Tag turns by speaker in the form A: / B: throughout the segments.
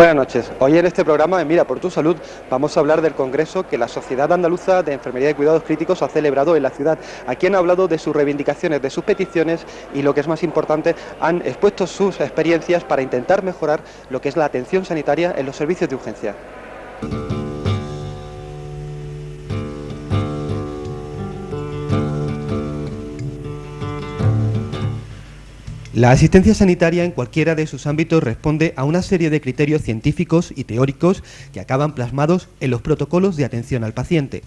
A: Buenas noches. Hoy en este programa de Mira por tu Salud vamos a hablar del congreso que la Sociedad Andaluza de Enfermería y Cuidados Críticos ha celebrado en la ciudad. Aquí han hablado de sus reivindicaciones, de sus peticiones y, lo que es más importante, han expuesto sus experiencias para intentar mejorar lo que es la atención sanitaria en los servicios de urgencia. La asistencia sanitaria en cualquiera de sus ámbitos responde a una serie de criterios científicos y teóricos que acaban plasmados en los protocolos de atención al paciente.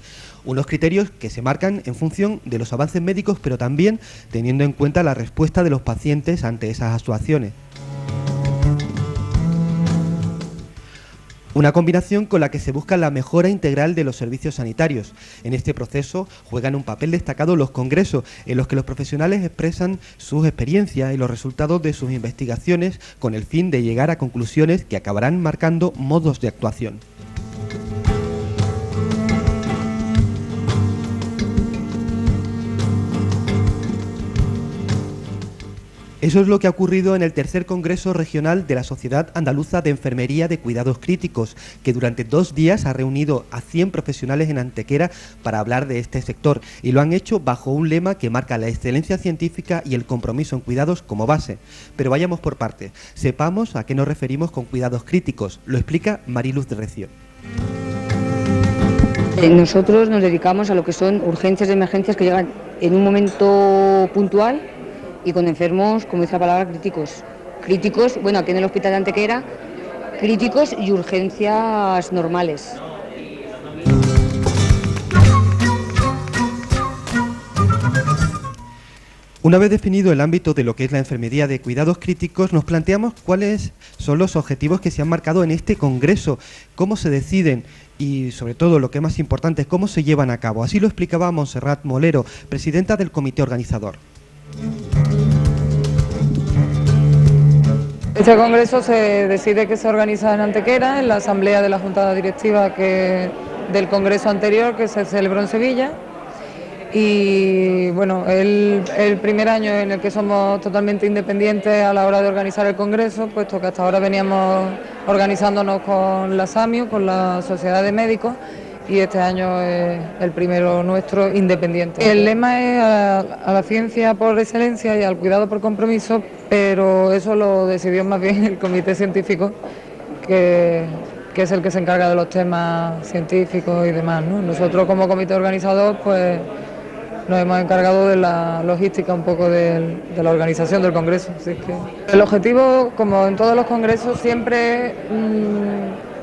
A: Unos criterios que se marcan en función de los avances médicos, pero también teniendo en cuenta la respuesta de los pacientes ante esas actuaciones. Una combinación con la que se busca la mejora integral de los servicios sanitarios. En este proceso juegan un papel destacado los congresos, en los que los profesionales expresan sus experiencias y los resultados de sus investigaciones con el fin de llegar a conclusiones que acabarán marcando modos de actuación. Eso es lo que ha ocurrido en el tercer Congreso Regional de la Sociedad Andaluza de Enfermería de Cuidados Críticos, que durante 2 días ha reunido a 100 profesionales en Antequera para hablar de este sector, y lo han hecho bajo un lema que marca la excelencia científica y el compromiso en cuidados como base. Pero vayamos por partes. Sepamos a qué nos referimos con cuidados críticos. Lo explica Mariluz de Recio.
B: Nosotros nos dedicamos a lo que son urgencias y emergencias que llegan en un momento puntual y con enfermos, como dice la palabra, críticos. Críticos, bueno, aquí en el hospital de Antequera, críticos y urgencias normales.
A: Una vez definido el ámbito de lo que es la enfermería de cuidados críticos, nos planteamos cuáles son los objetivos que se han marcado en este congreso, cómo se deciden y, sobre todo, lo que es más importante, cómo se llevan a cabo. Así lo explicaba Montserrat Molero, presidenta del comité organizador.
C: Este congreso se decide que se organiza en Antequera, en la asamblea de la Junta Directiva del congreso anterior que se celebró en Sevilla. Y bueno, el primer año en el que somos totalmente independientes a la hora de organizar el congreso, puesto que hasta ahora veníamos organizándonos con la SAMIU, con la Sociedad de Médicos, y este año es el primero nuestro independiente. El lema es a la ciencia por excelencia y al cuidado por compromiso, pero eso lo decidió más bien el comité científico, que es el que se encarga de los temas científicos y demás, ¿no? Nosotros como comité organizador pues nos hemos encargado de la logística un poco de la organización del congreso. Así que el objetivo, como en todos los congresos, siempre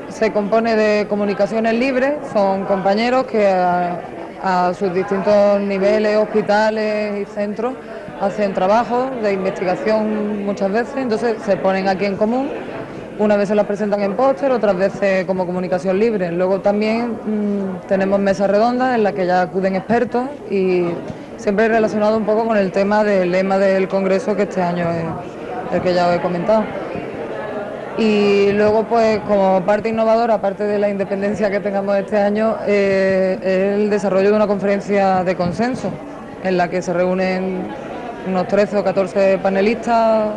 C: se compone de comunicaciones libres. Son compañeros que a sus distintos niveles, hospitales y centros, hacen trabajos de investigación muchas veces, entonces se ponen aquí en común. Una vez se las presentan en póster, otras veces como comunicación libre. Luego también tenemos mesas redondas en las que ya acuden expertos y siempre relacionado un poco con el tema del lema del congreso, que este año es el que ya os he comentado. Y luego, pues como parte innovadora, aparte de la independencia que tengamos este año, el desarrollo de una conferencia de consenso en la que se reúnen unos 13 o 14 panelistas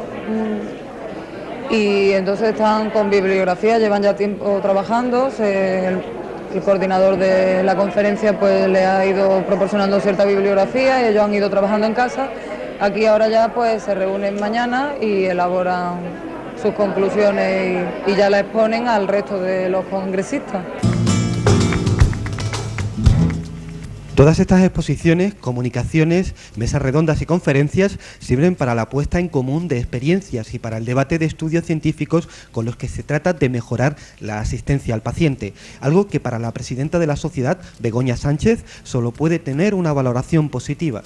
C: y entonces están con bibliografía, llevan ya tiempo trabajando. El coordinador de la conferencia pues le ha ido proporcionando cierta bibliografía y ellos han ido trabajando en casa. Aquí ahora ya pues se reúnen mañana y elaboran sus conclusiones y ya la exponen al resto de los congresistas.
A: Todas estas exposiciones, comunicaciones, mesas redondas y conferencias sirven para la puesta en común de experiencias y para el debate de estudios científicos con los que se trata de mejorar la asistencia al paciente, algo que para la presidenta de la sociedad, Begoña Sánchez, solo puede tener una valoración positiva.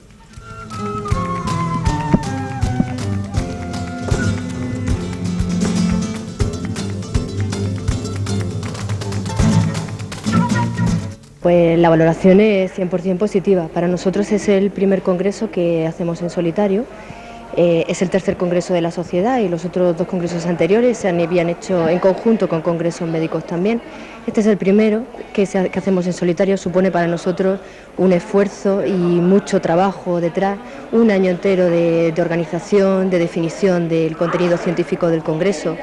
D: Pues la valoración es 100% positiva. Para nosotros es el primer congreso que hacemos en solitario, es el tercer congreso de la sociedad y los otros 2 congresos anteriores se habían hecho en conjunto con congresos médicos también. Este es el primero que hacemos en solitario, supone para nosotros un esfuerzo y mucho trabajo detrás, un año entero de organización, de definición del contenido científico del congreso,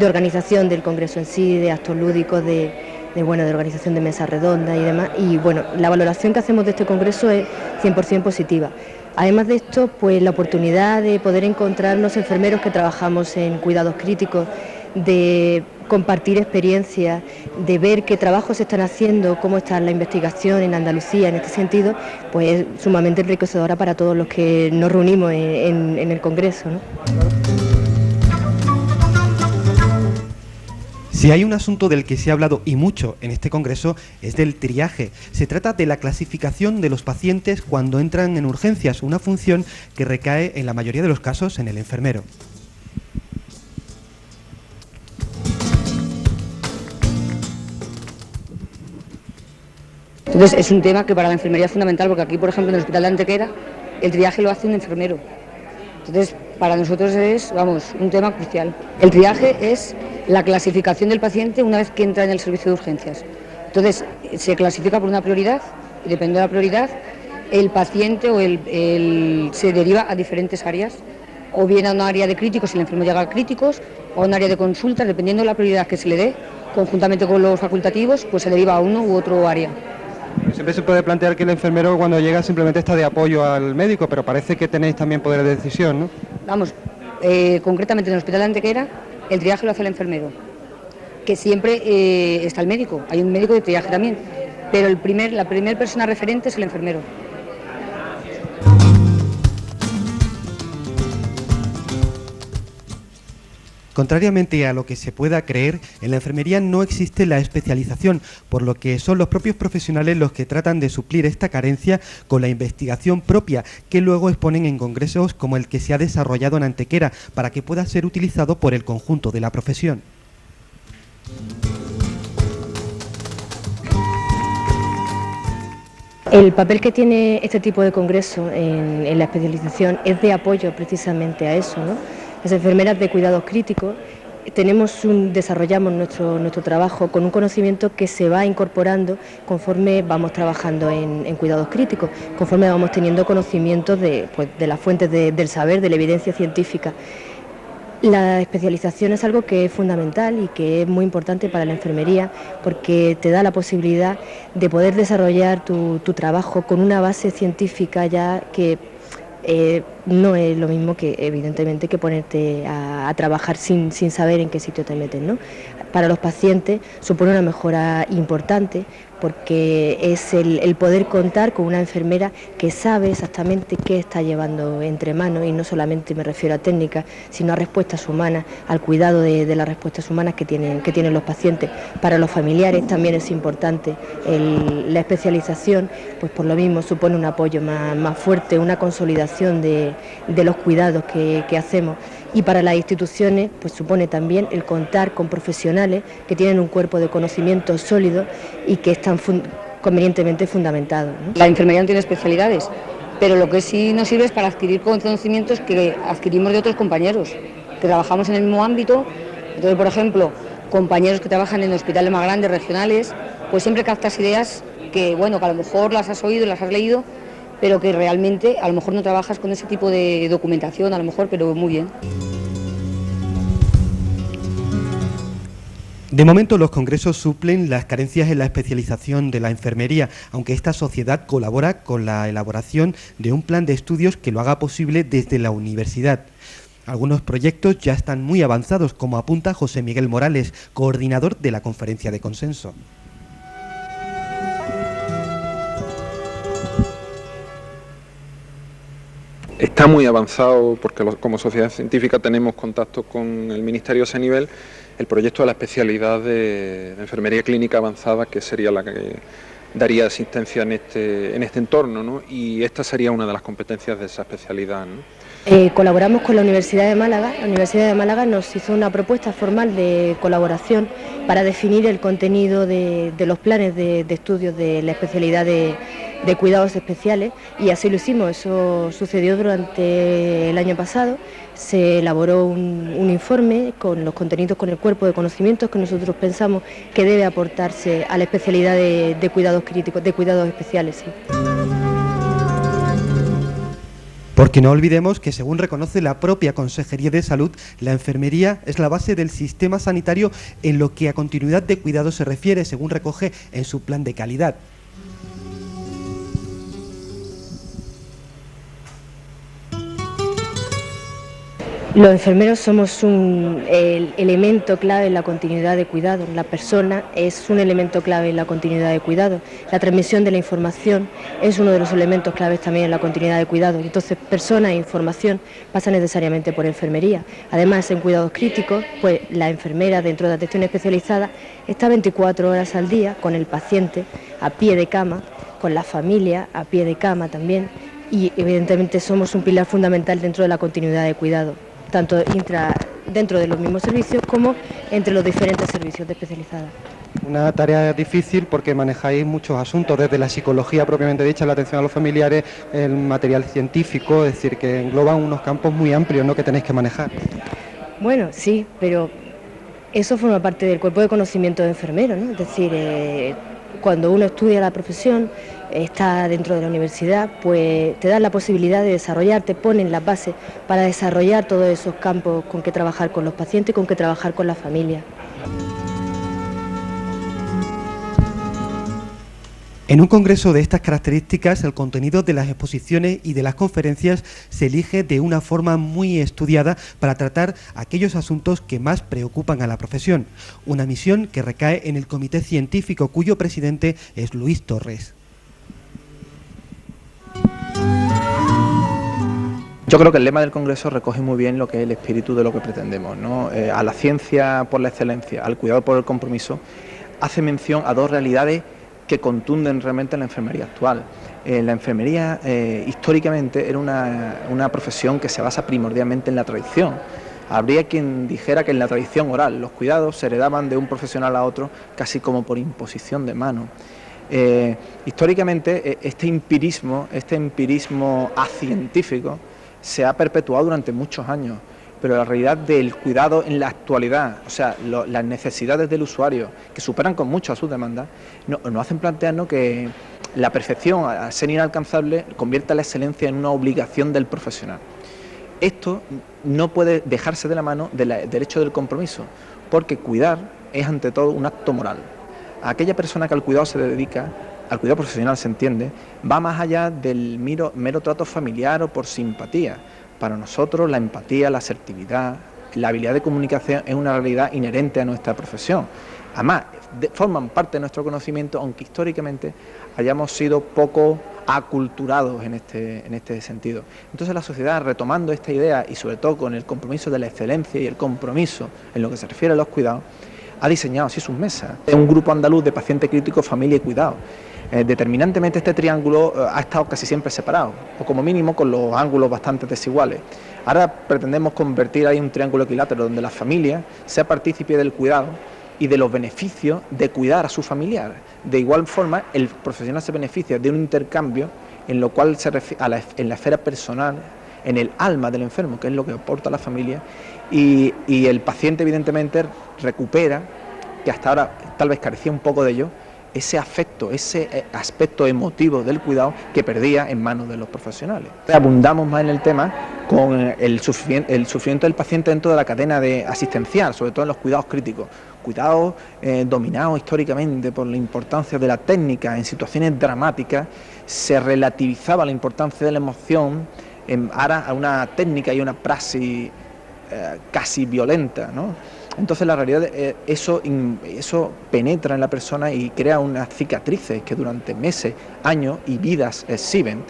D: de organización del congreso en sí, de actos lúdicos, de organización de mesas redondas y demás. Y bueno, la valoración que hacemos de este congreso es 100% positiva. Además de esto, pues la oportunidad de poder encontrarnos enfermeros que trabajamos en cuidados críticos, de compartir experiencias, de ver qué trabajos se están haciendo, cómo está la investigación en Andalucía en este sentido, pues es sumamente enriquecedora para todos los que nos reunimos en el congreso, ¿no?
A: Si hay un asunto del que se ha hablado y mucho en este congreso es del triaje. Se trata de la clasificación de los pacientes cuando entran en urgencias, una función que recae en la mayoría de los casos en el enfermero.
B: Entonces es un tema que para la enfermería es fundamental, porque aquí, por ejemplo, en el Hospital de Antequera, el triaje lo hace un enfermero. Entonces, para nosotros es, un tema crucial. El triaje es la clasificación del paciente una vez que entra en el servicio de urgencias. Entonces, se clasifica por una prioridad y dependiendo de la prioridad, el paciente se deriva a diferentes áreas, o bien a un área de críticos si el enfermo llega a críticos, o a un área de consultas, dependiendo de la prioridad que se le dé, conjuntamente con los facultativos, pues se deriva a uno u otro área.
E: Siempre se puede plantear que el enfermero cuando llega simplemente está de apoyo al médico, pero parece que tenéis también poder de decisión, ¿no?
B: Concretamente en el Hospital de Antequera, el triaje lo hace el enfermero, que siempre está el médico, hay un médico de triaje también, pero la primera persona referente es el enfermero.
A: Contrariamente a lo que se pueda creer, en la enfermería no existe la especialización, por lo que son los propios profesionales los que tratan de suplir esta carencia con la investigación propia, que luego exponen en congresos como el que se ha desarrollado en Antequera, para que pueda ser utilizado por el conjunto de la profesión.
D: El papel que tiene este tipo de congreso en la especialización es de apoyo precisamente a eso, ¿no? Las enfermeras de cuidados críticos desarrollamos nuestro trabajo con un conocimiento que se va incorporando conforme vamos trabajando en cuidados críticos, conforme vamos teniendo conocimientos de las fuentes del saber, de la evidencia científica. La especialización es algo que es fundamental y que es muy importante para la enfermería porque te da la posibilidad de poder desarrollar tu trabajo con una base científica ya que no es lo mismo que evidentemente que ponerte a trabajar sin saber en qué sitio te metes, ¿no? Para los pacientes supone una mejora importante porque es el poder contar con una enfermera que sabe exactamente qué está llevando entre manos, y no solamente me refiero a técnicas, sino a respuestas humanas, al cuidado de las respuestas humanas que tienen los pacientes. Para los familiares también es importante la especialización, pues por lo mismo supone un apoyo más fuerte, una consolidación de los cuidados que hacemos. Y para las instituciones pues supone también el contar con profesionales que tienen un cuerpo de conocimiento sólido y que están convenientemente fundamentados, ¿no?
B: La enfermería no tiene especialidades, pero lo que sí nos sirve es para adquirir conocimientos que adquirimos de otros compañeros, que trabajamos en el mismo ámbito. Entonces, por ejemplo, compañeros que trabajan en hospitales más grandes, regionales, pues siempre captas ideas que a lo mejor las has oído, las has leído, pero que realmente a lo mejor no trabajas con ese tipo de documentación, a lo mejor, pero muy bien.
A: De momento, los congresos suplen las carencias en la especialización de la enfermería, aunque esta sociedad colabora con la elaboración de un plan de estudios que lo haga posible desde la universidad. Algunos proyectos ya están muy avanzados, como apunta José Miguel Morales, coordinador de la Conferencia de Consenso.
F: Está muy avanzado porque como sociedad científica tenemos contacto con el Ministerio a ese nivel. El proyecto de la especialidad de enfermería clínica avanzada, que sería la que daría asistencia en este entorno, ¿no? Y esta sería una de las competencias de esa especialidad, ¿no?
D: Colaboramos con la Universidad de Málaga. La Universidad de Málaga nos hizo una propuesta formal de colaboración para definir el contenido de los planes de estudios de la especialidad de cuidados especiales, y así lo hicimos. Eso sucedió durante el año pasado. Se elaboró un informe con los contenidos, con el cuerpo de conocimientos que nosotros pensamos que debe aportarse a la especialidad de cuidados críticos, de cuidados especiales, sí.
A: Porque no olvidemos que, según reconoce la propia Consejería de Salud, la enfermería es la base del sistema sanitario en lo que a continuidad de cuidado se refiere, según recoge en su plan de calidad.
D: Los enfermeros somos el elemento clave en la continuidad de cuidado. La persona es un elemento clave en la continuidad de cuidado. La transmisión de la información es uno de los elementos claves también en la continuidad de cuidado. Entonces, persona e información pasa necesariamente por enfermería. Además, en cuidados críticos, pues la enfermera dentro de atención especializada está 24 horas al día con el paciente a pie de cama, con la familia a pie de cama también, y evidentemente somos un pilar fundamental dentro de la continuidad de cuidado, tanto dentro de los mismos servicios como entre los diferentes servicios de especializada.
E: Una tarea difícil porque manejáis muchos asuntos, desde la psicología propiamente dicha, la atención a los familiares, el material científico, es decir, que engloban unos campos muy amplios, ¿no?, que tenéis que manejar.
D: Bueno, sí, pero eso forma parte del cuerpo de conocimiento de enfermero, ¿no? Es decir, cuando uno estudia la profesión, está dentro de la universidad, pues te dan la posibilidad de desarrollar, te ponen las bases para desarrollar todos esos campos con que trabajar con los pacientes y con que trabajar con la familia.
A: En un congreso de estas características, el contenido de las exposiciones y de las conferencias se elige de una forma muy estudiada para tratar aquellos asuntos que más preocupan a la profesión. Una misión que recae en el comité científico cuyo presidente es Luis Torres.
G: Yo creo que el lema del Congreso recoge muy bien lo que es el espíritu de lo que pretendemos, ¿no? A la ciencia por la excelencia, al cuidado por el compromiso, hace mención a dos realidades que contunden realmente la enfermería actual. La enfermería históricamente era una profesión que se basa primordialmente en la tradición. Habría quien dijera que en la tradición oral los cuidados se heredaban de un profesional a otro casi como por imposición de mano. Históricamente este empirismo acientífico se ha perpetuado durante muchos años, pero la realidad del cuidado en la actualidad, o sea, las necesidades del usuario, que superan con mucho a sus demandas, nos hacen plantearnos que la perfección, al ser inalcanzable, convierte la excelencia en una obligación del profesional. Esto no puede dejarse de la mano del hecho del compromiso, porque cuidar es ante todo un acto moral. Aquella persona que al cuidado se dedica, al cuidado profesional se entiende, va más allá del mero trato familiar o por simpatía. Para nosotros la empatía, la asertividad, la habilidad de comunicación es una realidad inherente a nuestra profesión. Además, forman parte de nuestro conocimiento, aunque históricamente hayamos sido poco aculturados en este sentido. Entonces la sociedad, retomando esta idea y sobre todo con el compromiso de la excelencia y el compromiso en lo que se refiere a los cuidados, ha diseñado así sus mesas. Es un grupo andaluz de paciente crítico, familia y cuidado. Determinantemente este triángulo ha estado casi siempre separado, o como mínimo con los ángulos bastante desiguales. Ahora pretendemos convertir ahí un triángulo equilátero donde la familia sea partícipe del cuidado y de los beneficios de cuidar a su familiar. De igual forma, el profesional se beneficia de un intercambio en lo cual se refiere en la esfera personal, en el alma del enfermo, que es lo que aporta la familia, y el paciente evidentemente recupera, que hasta ahora tal vez carecía un poco de ello, ese afecto, ese aspecto emotivo del cuidado que perdía en manos de los profesionales. Abundamos más en el tema con el sufrimiento del paciente dentro de la cadena asistencial, sobre todo en los cuidados críticos. Cuidados dominados históricamente por la importancia de la técnica. En situaciones dramáticas se relativizaba la importancia de la emoción en aras a una técnica y una praxis casi violenta, ¿no? Entonces la realidad eso penetra en la persona y crea unas cicatrices que durante meses, años y vidas exhiben.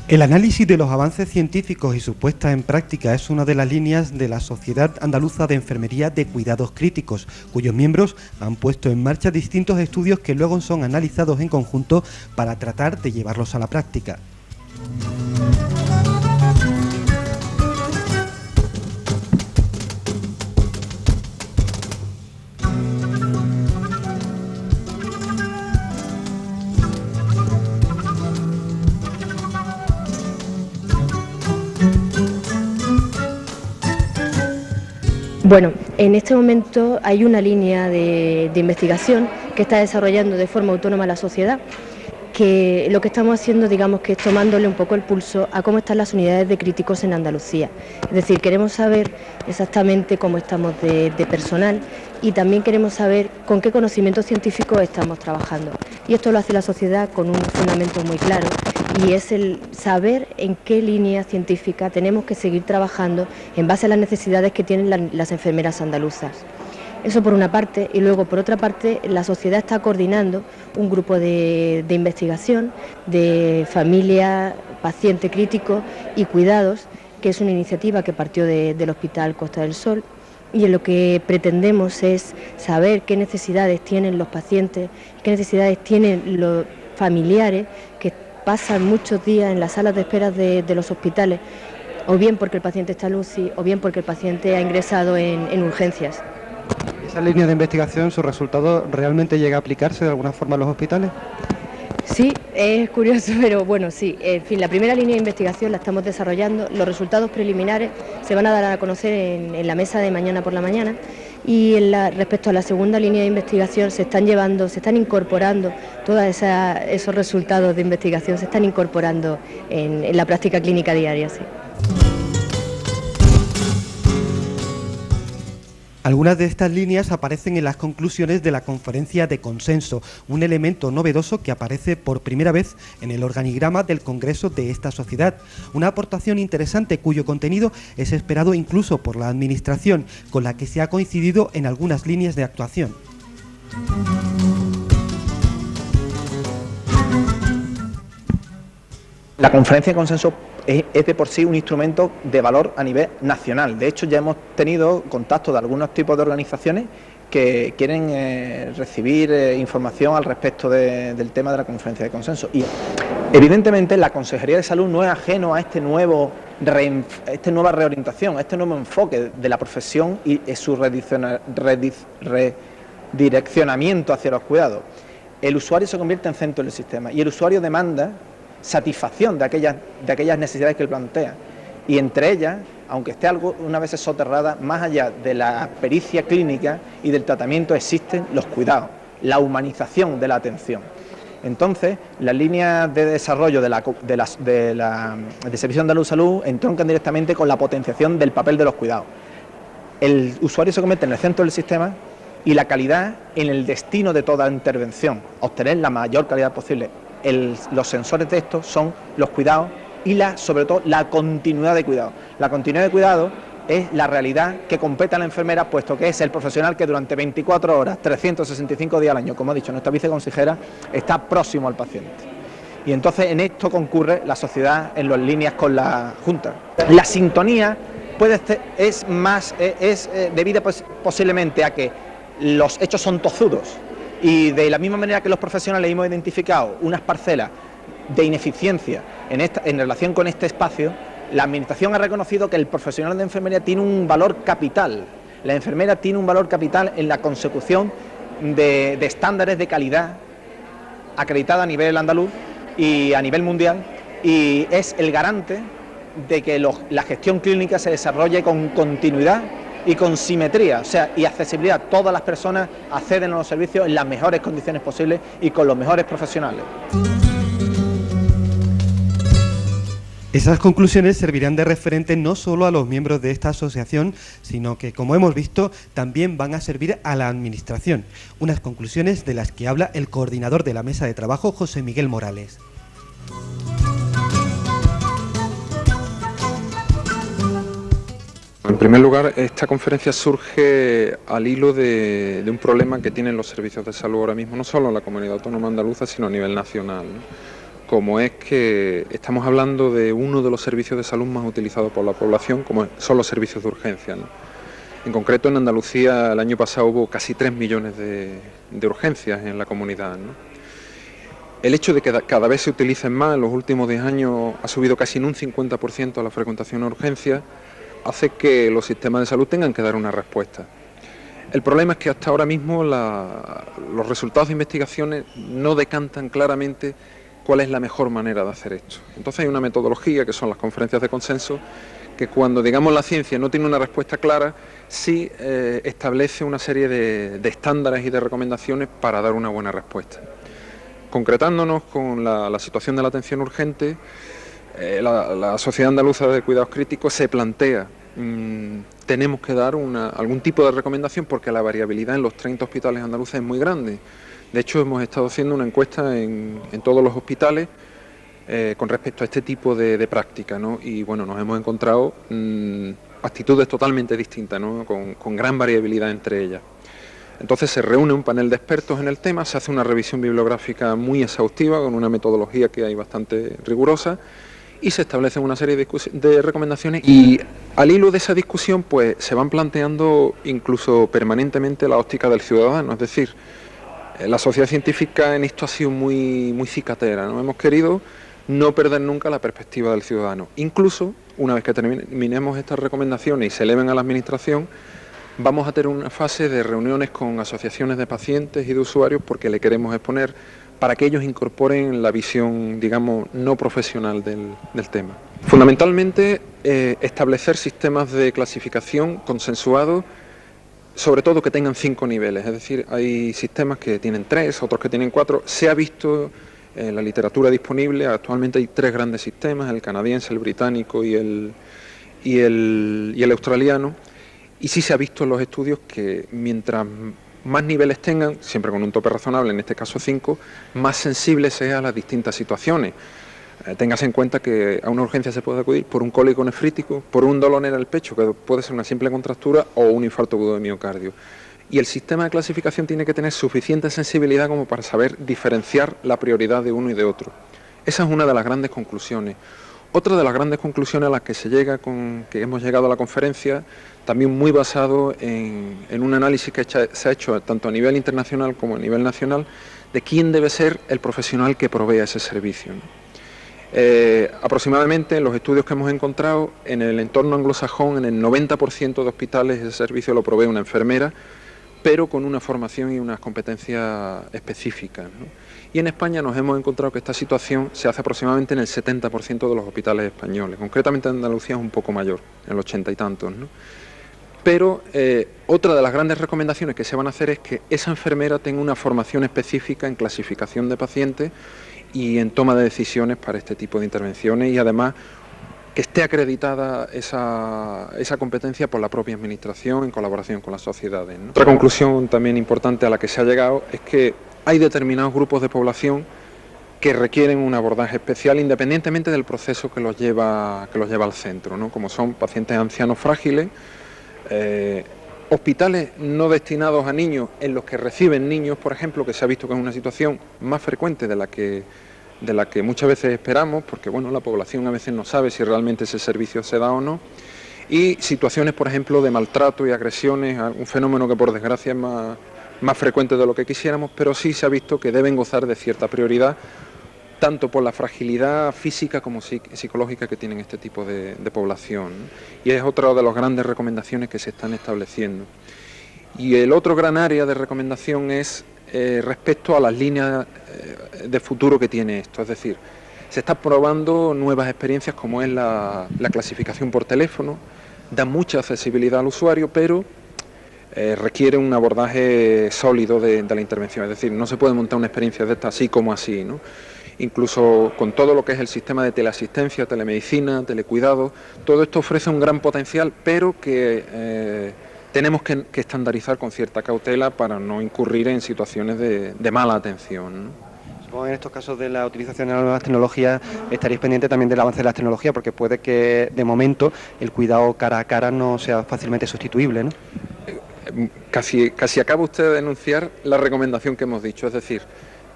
A: El análisis de los avances científicos y su puesta en práctica es una de las líneas de la Sociedad Andaluza de Enfermería de Cuidados Críticos, cuyos miembros han puesto en marcha distintos estudios que luego son analizados en conjunto para tratar de llevarlos a la práctica.
D: Bueno, en este momento hay una línea de investigación que está desarrollando de forma autónoma la sociedad, que lo que estamos haciendo, digamos, que es tomándole un poco el pulso a cómo están las unidades de críticos en Andalucía. Es decir, queremos saber exactamente cómo estamos de personal y también queremos saber con qué conocimientos científicos estamos trabajando. Y esto lo hace la sociedad con un fundamento muy claro, y es el saber en qué línea científica tenemos que seguir trabajando en base a las necesidades que tienen las enfermeras andaluzas. Eso por una parte, y luego por otra parte la sociedad está coordinando un grupo de investigación de familia, paciente crítico y cuidados, que es una iniciativa que partió del Hospital Costa del Sol, y en lo que pretendemos es saber qué necesidades tienen los pacientes, qué necesidades tienen los familiares que pasan muchos días en las salas de espera de los hospitales, o bien porque el paciente está en UCI, o bien porque el paciente ha ingresado en urgencias.
E: ¿Esa línea de investigación, su resultado, realmente llega a aplicarse de alguna forma en los hospitales?
D: Sí, es curioso, pero bueno, sí. En fin, la primera línea de investigación la estamos desarrollando. Los resultados preliminares se van a dar a conocer en la mesa de mañana por la mañana. Y respecto a la segunda línea de investigación se están incorporando todos esos resultados de investigación, se están incorporando en la práctica clínica diaria, sí.
A: Algunas de estas líneas aparecen en las conclusiones de la conferencia de consenso, un elemento novedoso que aparece por primera vez en el organigrama del Congreso de esta sociedad. Una aportación interesante cuyo contenido es esperado incluso por la Administración, con la que se ha coincidido en algunas líneas de actuación.
G: La conferencia de consenso es de por sí un instrumento de valor a nivel nacional. De hecho, ya hemos tenido contacto de algunos tipos de organizaciones que quieren recibir información al respecto del tema de la conferencia de consenso. Y evidentemente la Consejería de Salud no es ajeno a esta nueva reorientación, a este nuevo enfoque de la profesión y su redireccionamiento hacia los cuidados. El usuario se convierte en centro del sistema y el usuario demanda satisfacción de aquellas necesidades que él plantea, y entre ellas, aunque esté una vez soterrada, más allá de la pericia clínica y del tratamiento existen los cuidados, la humanización de la atención. Entonces, las líneas de desarrollo de Servicio Andaluz de Salud entroncan directamente con la potenciación del papel de los cuidados. El usuario se convierte en el centro del sistema y la calidad en el destino de toda intervención, obtener la mayor calidad posible. Los sensores de esto son los cuidados y sobre todo la continuidad de cuidado. La continuidad de cuidado es la realidad que compete a la enfermera, puesto que es el profesional que durante 24 horas, 365 días al año, como ha dicho nuestra viceconsejera, está próximo al paciente. Y entonces en esto concurre la sociedad en las líneas con la Junta. La sintonía es debida posiblemente a que los hechos son tozudos. Y de la misma manera que los profesionales hemos identificado unas parcelas de ineficiencia en relación con este espacio, la Administración ha reconocido que el profesional de enfermería tiene un valor capital. La enfermera tiene un valor capital en la consecución de estándares de calidad acreditada a nivel andaluz y a nivel mundial, y es el garante de que la gestión clínica se desarrolle con continuidad y con simetría, o sea, y accesibilidad. Todas las personas acceden a los servicios en las mejores condiciones posibles y con los mejores profesionales.
A: Esas conclusiones servirán de referente no solo a los miembros de esta asociación, sino que, como hemos visto, también van a servir a la Administración. Unas conclusiones de las que habla el coordinador de la mesa de trabajo, José Miguel Morales.
F: En primer lugar, esta conferencia surge al hilo de un problema que tienen los servicios de salud ahora mismo, no solo en la comunidad autónoma andaluza, sino a nivel nacional, ¿no? Como es que estamos hablando de uno de los servicios de salud más utilizados por la población, como son los servicios de urgencia, ¿no? En concreto, en Andalucía el año pasado hubo casi 3 millones de urgencias en la comunidad, ¿no? El hecho de que cada vez se utilicen más, en los últimos 10 años ha subido casi en un 50% la frecuentación a urgencias, hace que los sistemas de salud tengan que dar una respuesta. El problema es que hasta ahora mismo los resultados de investigaciones no decantan claramente cuál es la mejor manera de hacer esto. Entonces hay una metodología, que son las conferencias de consenso, que cuando, digamos, la ciencia no tiene una respuesta clara, sí establece una serie de estándares y de recomendaciones para dar una buena respuesta. Concretándonos con la situación de la atención urgente, la Sociedad Andaluza de Cuidados Críticos se plantea, tenemos que dar algún tipo de recomendación porque la variabilidad en los 30 hospitales andaluces es muy grande. De hecho, hemos estado haciendo una encuesta en todos los hospitales con respecto a este tipo de práctica, ¿no? Y bueno, nos hemos encontrado actitudes totalmente distintas, ¿no? Con gran variabilidad entre ellas. Entonces se reúne un panel de expertos en el tema, se hace una revisión bibliográfica muy exhaustiva con una metodología que hay bastante rigurosa y se establecen una serie de recomendaciones, y al hilo de esa discusión pues se van planteando incluso permanentemente la óptica del ciudadano. Es decir, la sociedad científica en esto ha sido muy cicatera, ¿no? Hemos querido no perder nunca la perspectiva del ciudadano. Incluso, una vez que terminemos estas recomendaciones y se eleven a la administración, vamos a tener una fase de reuniones con asociaciones de pacientes y de usuarios porque le queremos exponer para que ellos incorporen la visión, digamos, no profesional del tema. Fundamentalmente, establecer sistemas de clasificación consensuados, sobre todo que tengan 5 niveles, es decir, hay sistemas que tienen 3, otros que tienen 4, se ha visto en la literatura disponible, actualmente hay 3 grandes sistemas, el canadiense, el británico y el australiano, y sí se ha visto en los estudios que mientras más niveles tengan, siempre con un tope razonable, en este caso 5, más sensible sea a las distintas situaciones. Téngase en cuenta que a una urgencia se puede acudir por un cólico nefrítico, por un dolor en el pecho, que puede ser una simple contractura, o un infarto agudo de miocardio. Y el sistema de clasificación tiene que tener suficiente sensibilidad como para saber diferenciar la prioridad de uno y de otro. Esa es una de las grandes conclusiones. Otra de las grandes conclusiones a las que que hemos llegado a la conferencia, también muy basado en un análisis que se ha hecho tanto a nivel internacional como a nivel nacional, de quién debe ser el profesional que provea ese servicio, ¿no? Aproximadamente en los estudios que hemos encontrado, en el entorno anglosajón, en el 90% de hospitales ese servicio lo provee una enfermera, pero con una formación y unas competencias específicas, ¿no? Y en España nos hemos encontrado que esta situación se hace aproximadamente en el 70% de los hospitales españoles, concretamente en Andalucía es un poco mayor, en el 80 y tantos, ¿no? Pero otra de las grandes recomendaciones que se van a hacer es que esa enfermera tenga una formación específica en clasificación de pacientes y en toma de decisiones para este tipo de intervenciones, y además que esté acreditada esa competencia por la propia administración en colaboración con las sociedades, ¿no? Otra conclusión también importante a la que se ha llegado es que hay determinados grupos de población que requieren un abordaje especial independientemente del proceso que los lleva al centro, ¿no? Como son pacientes ancianos frágiles, hospitales no destinados a niños en los que reciben niños, por ejemplo, que se ha visto que es una situación más frecuente de la que muchas veces esperamos, porque bueno, la población a veces no sabe si realmente ese servicio se da o no, y situaciones, por ejemplo, de maltrato y agresiones, un fenómeno que por desgracia es más frecuente de lo que quisiéramos, pero sí se ha visto que deben gozar de cierta prioridad, tanto por la fragilidad física como psicológica que tienen este tipo de población, ¿no? Y es otra de las grandes recomendaciones que se están estableciendo. Y el otro gran área de recomendación es respecto a las líneas de futuro que tiene esto, es decir, se están probando nuevas experiencias como es la clasificación por teléfono, da mucha accesibilidad al usuario, pero requiere un abordaje sólido de la intervención, es decir, no se puede montar una experiencia de esta así como así, ¿no? Incluso con todo lo que es el sistema de teleasistencia, telemedicina, telecuidado, todo esto ofrece un gran potencial, pero que tenemos que estandarizar con cierta cautela para no incurrir en situaciones de mala atención, ¿no?
E: Supongo que en estos casos de la utilización de las nuevas tecnologías estaréis pendientes también del avance de las tecnologías, porque puede que de momento el cuidado cara a cara no sea fácilmente sustituible, ¿no?
F: Casi acaba usted de denunciar la recomendación que hemos dicho, es decir,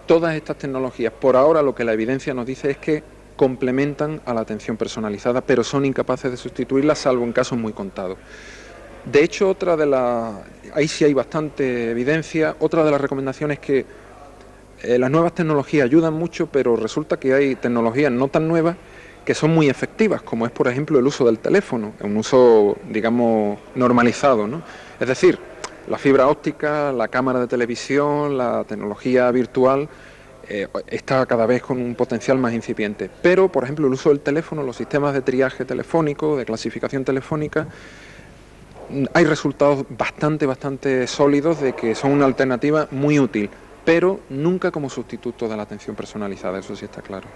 F: todas estas tecnologías, por ahora lo que la evidencia nos dice es que complementan a la atención personalizada, pero son incapaces de sustituirla, salvo en casos muy contados. De hecho, ahí sí hay bastante evidencia, otra de las recomendaciones es que las nuevas tecnologías ayudan mucho, pero resulta que hay tecnologías no tan nuevas que son muy efectivas, como es por ejemplo el uso del teléfono, un uso, digamos, normalizado, ¿no? Es decir, la fibra óptica, la cámara de televisión, la tecnología virtual, está cada vez con un potencial más incipiente. Pero, por ejemplo, el uso del teléfono, los sistemas de triaje telefónico, de clasificación telefónica, hay resultados bastante sólidos de que son una alternativa muy útil, pero nunca como sustituto de la atención personalizada, eso sí está claro.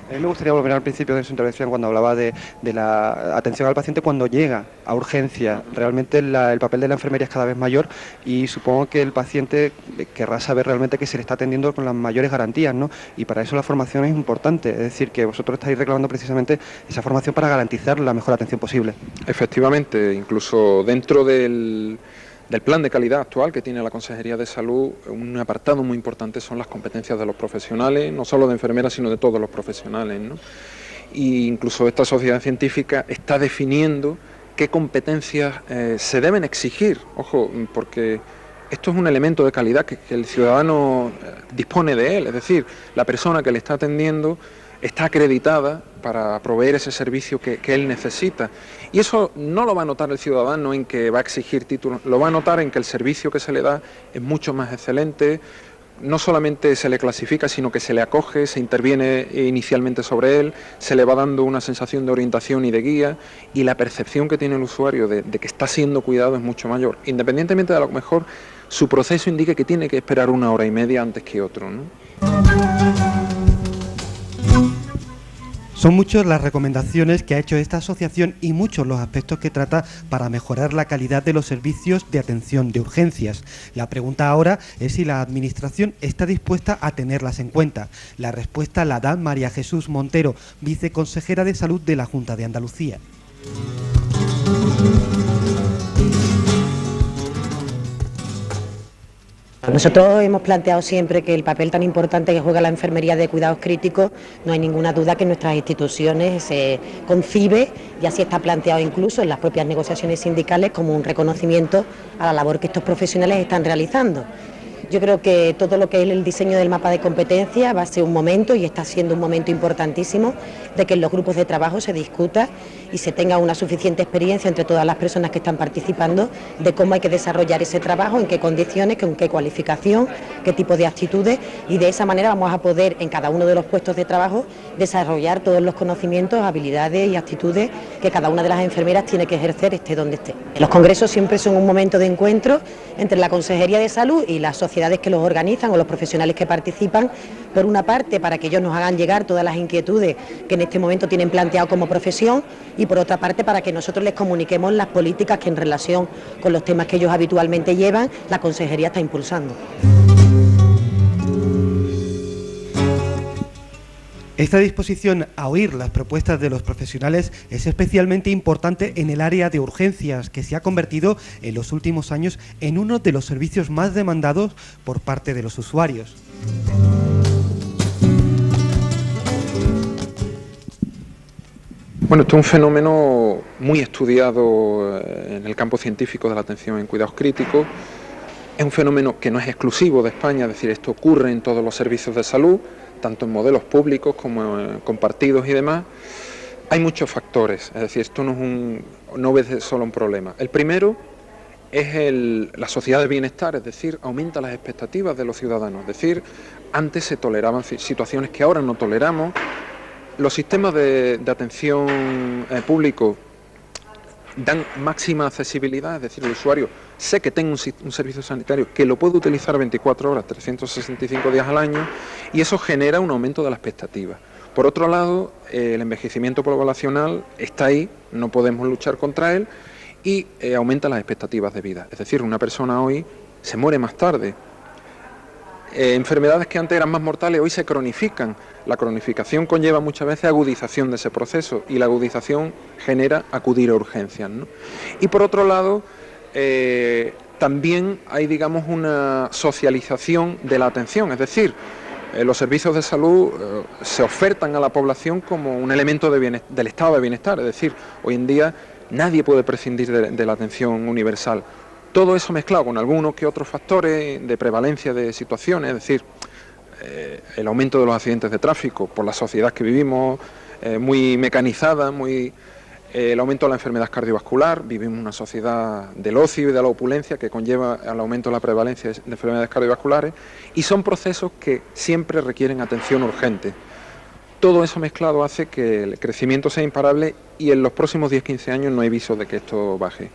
E: A mí me gustaría volver al principio de su intervención cuando hablaba de la atención al paciente cuando llega a urgencia. Realmente el papel de la enfermería es cada vez mayor y supongo que el paciente querrá saber realmente que se le está atendiendo con las mayores garantías, ¿no? Y para eso la formación es importante, es decir, que vosotros estáis reclamando precisamente esa formación para garantizar la mejor atención posible.
F: Efectivamente, incluso dentro del plan de calidad actual que tiene la Consejería de Salud, un apartado muy importante son las competencias de los profesionales, no solo de enfermeras, sino de todos los profesionales, ¿no? Y incluso esta sociedad científica está definiendo qué competencias se deben exigir, ojo, porque esto es un elemento de calidad que el ciudadano dispone de él, es decir, la persona que le está atendiendo está acreditada para proveer ese servicio que él necesita. Y eso no lo va a notar el ciudadano en que va a exigir títulos, lo va a notar en que el servicio que se le da es mucho más excelente, no solamente se le clasifica, sino que se le acoge, se interviene inicialmente sobre él, se le va dando una sensación de orientación y de guía, y la percepción que tiene el usuario de que está siendo cuidado es mucho mayor, independientemente de a lo mejor su proceso indique que tiene que esperar 1 hora y media antes que otro, ¿no?
A: Son muchas las recomendaciones que ha hecho esta asociación y muchos los aspectos que trata para mejorar la calidad de los servicios de atención de urgencias. La pregunta ahora es si la Administración está dispuesta a tenerlas en cuenta. La respuesta la da María Jesús Montero, viceconsejera de Salud de la Junta de Andalucía.
H: Nosotros hemos planteado siempre que el papel tan importante que juega la enfermería de cuidados críticos, no hay ninguna duda que en nuestras instituciones se concibe, y así está planteado incluso en las propias negociaciones sindicales, como un reconocimiento a la labor que estos profesionales están realizando. Yo creo que todo lo que es el diseño del mapa de competencia va a ser un momento, y está siendo un momento importantísimo, de que en los grupos de trabajo se discuta y se tenga una suficiente experiencia entre todas las personas que están participando de cómo hay que desarrollar ese trabajo, en qué condiciones, con qué cualificación, qué tipo de actitudes, y de esa manera vamos a poder en cada uno de los puestos de trabajo desarrollar todos los conocimientos, habilidades y actitudes que cada una de las enfermeras tiene que ejercer, esté donde esté. Los congresos siempre son un momento de encuentro entre la Consejería de Salud y las sociedades que los organizan o los profesionales que participan, por una parte para que ellos nos hagan llegar todas las inquietudes que en este momento tienen planteado como profesión, y por otra parte para que nosotros les comuniquemos las políticas que en relación con los temas que ellos habitualmente llevan, la Consejería está impulsando.
A: Esta disposición a oír las propuestas de los profesionales es especialmente importante en el área de urgencias, que se ha convertido en los últimos años en uno de los servicios más demandados por parte de los usuarios.
F: Bueno, esto es un fenómeno muy estudiado en el campo científico de la atención en cuidados críticos. Es un fenómeno que no es exclusivo de España, es decir, esto ocurre en todos los servicios de salud, tanto en modelos públicos como compartidos y demás. Hay muchos factores, es decir, esto no es solo un problema. El primero es la sociedad de bienestar, es decir, aumenta las expectativas de los ciudadanos, es decir, antes se toleraban situaciones que ahora no toleramos. Los sistemas de atención público dan máxima accesibilidad, es decir, el usuario sé que tengo un servicio sanitario que lo puedo utilizar 24 horas, 365 días al año, y eso genera un aumento de la expectativa. Por otro lado, el envejecimiento poblacional está ahí, no podemos luchar contra él, y aumenta las expectativas de vida. Es decir, una persona hoy se muere más tarde. Enfermedades que antes eran más mortales hoy se cronifican. La cronificación conlleva muchas veces agudización de ese proceso, y la agudización genera acudir a urgencias, ¿no? Y por otro lado, también hay, digamos, una socialización de la atención, es decir, los servicios de salud se ofertan a la población como un elemento del estado de bienestar, es decir, hoy en día nadie puede prescindir de la atención universal. Todo eso mezclado con algunos que otros factores de prevalencia de situaciones, es decir, el aumento de los accidentes de tráfico por la sociedad que vivimos, muy mecanizada, el aumento de la enfermedad cardiovascular. Vivimos una sociedad del ocio y de la opulencia que conlleva al aumento de la prevalencia de enfermedades cardiovasculares, y son procesos que siempre requieren atención urgente. Todo eso mezclado hace que el crecimiento sea imparable y en los próximos 10-15 años no hay visos de que esto baje.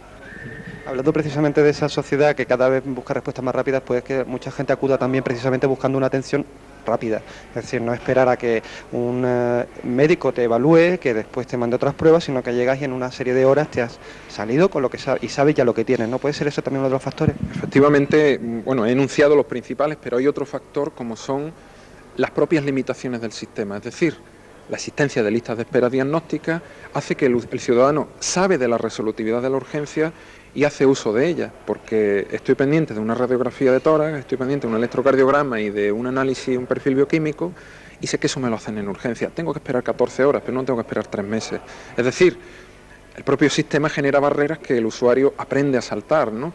E: Hablando precisamente de esa sociedad que cada vez busca respuestas más rápidas, pues que mucha gente acuda también precisamente buscando una atención rápida, es decir, no esperar a que un médico te evalúe, que después te mande otras pruebas, sino que llegas y en una serie de horas te has salido con lo que sabes y sabes ya lo que tienes, ¿no? ¿Puede ser eso también uno de los factores?
F: Efectivamente, bueno, he enunciado los principales, pero hay otro factor como son las propias limitaciones del sistema, es decir, la existencia de listas de espera diagnósticas hace que el ciudadano sabe de la resolutividad de la urgencia y hace uso de ella, porque estoy pendiente de una radiografía de tórax, estoy pendiente de un electrocardiograma y de un análisis, un perfil bioquímico, y sé que eso me lo hacen en urgencia. Tengo que esperar 14 horas, pero no tengo que esperar 3 meses. Es decir, el propio sistema genera barreras que el usuario aprende a saltar, ¿no?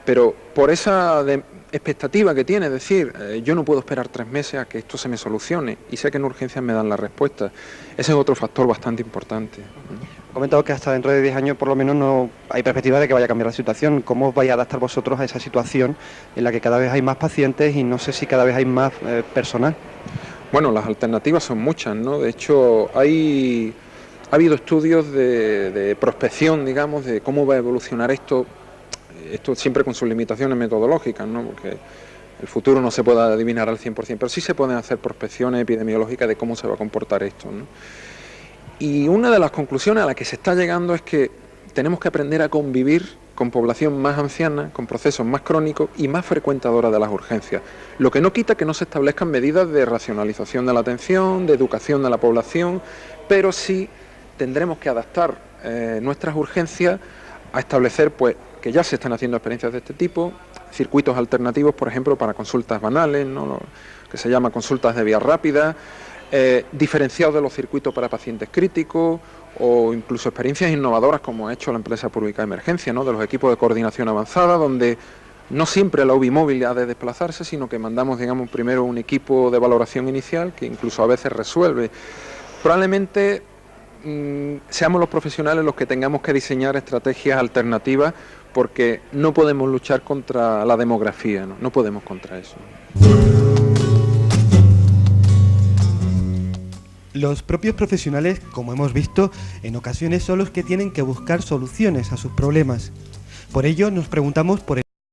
F: Pero por esa expectativa que tiene, es decir, yo no puedo esperar 3 meses a que esto se me solucione, y sé que en urgencias me dan la respuesta. Ese es otro factor bastante importante.
E: He comentado que hasta dentro de 10 años por lo menos no hay perspectiva de que vaya a cambiar la situación. ¿Cómo os vais a adaptar vosotros a esa situación en la que cada vez hay más pacientes y no sé si cada vez hay más personal?
F: Bueno, las alternativas son muchas, ¿no? De hecho, ha habido estudios de prospección, digamos, de cómo va a evolucionar esto siempre con sus limitaciones metodológicas, ¿no? Porque el futuro no se puede adivinar al 100%, pero sí se pueden hacer prospecciones epidemiológicas de cómo se va a comportar esto, ¿no? Y una de las conclusiones a las que se está llegando es que tenemos que aprender a convivir con población más anciana, con procesos más crónicos y más frecuentadora de las urgencias, lo que no quita que no se establezcan medidas de racionalización de la atención, de educación de la población, pero sí tendremos que adaptar nuestras urgencias a establecer, pues, que ya se están haciendo experiencias de este tipo, circuitos alternativos, por ejemplo, para consultas banales, ¿no? Lo que se llama consultas de vía rápida, diferenciados de los circuitos para pacientes críticos, o incluso experiencias innovadoras como ha hecho la empresa pública de emergencia, ¿no? De los equipos de coordinación avanzada, donde no siempre la UBI móvil ha de desplazarse, sino que mandamos, digamos, primero un equipo de valoración inicial que incluso a veces resuelve. Probablemente seamos los profesionales los que tengamos que diseñar estrategias alternativas, porque no podemos luchar contra la demografía, no podemos contra eso.
A: Los propios profesionales, como hemos visto, en ocasiones son los que tienen que buscar soluciones a sus problemas. Por ello nos preguntamos por